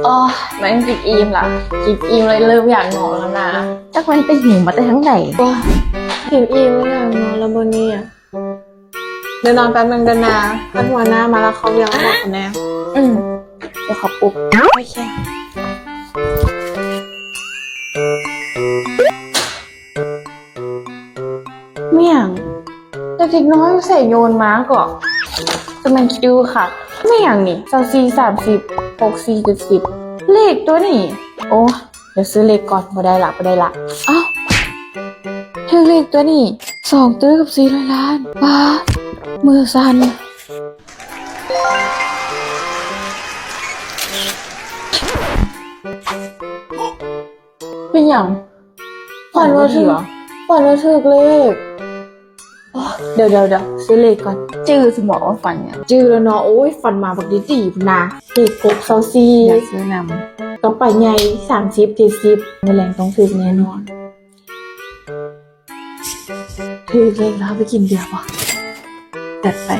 อ๋อมันกินอิ่มละกินอิ่มเลยเริ่มอยากนอนแล้วนะจักมันไปหิวมาแต่ทั้งไหน ว้ากินอิ่มแล้วอยากนอนแล้วบนนี้เดี๋ยวนอนแป๊บนึงเดินนะถ้าหัวหน้ามาแล้วเขายังบอกแน่เดี๋ยวเขาปลุกโอเคเมี่ยงเด็กน้อยใส่โยนม้าก่อนจะมันคิดดูค่ะเมี่ยงนี่24 30 64 70เลขตัวนี่โอ้เดี๋ยวซื้อเลขก่อนบ่ได้ละอ้าวถึงเลขตัวนี่2 ตื้อกับ400 ล้านว้ามือสั่นเป็นอย่างฝันว่าถึกเลขเดี๋ยวซื้อเลขก่อนจื้อสมองว่าฝันเนี่ย จื้อแล้วเนาะโอ้ยฝันมาบักดีๆพุ่นนะเลขกบอยากซื้อน ต้องไปไง30 70ในแหล่งต้องถึกแน่นอนถือเลขแล้วไปกินเบียร์ป่ะจัดไป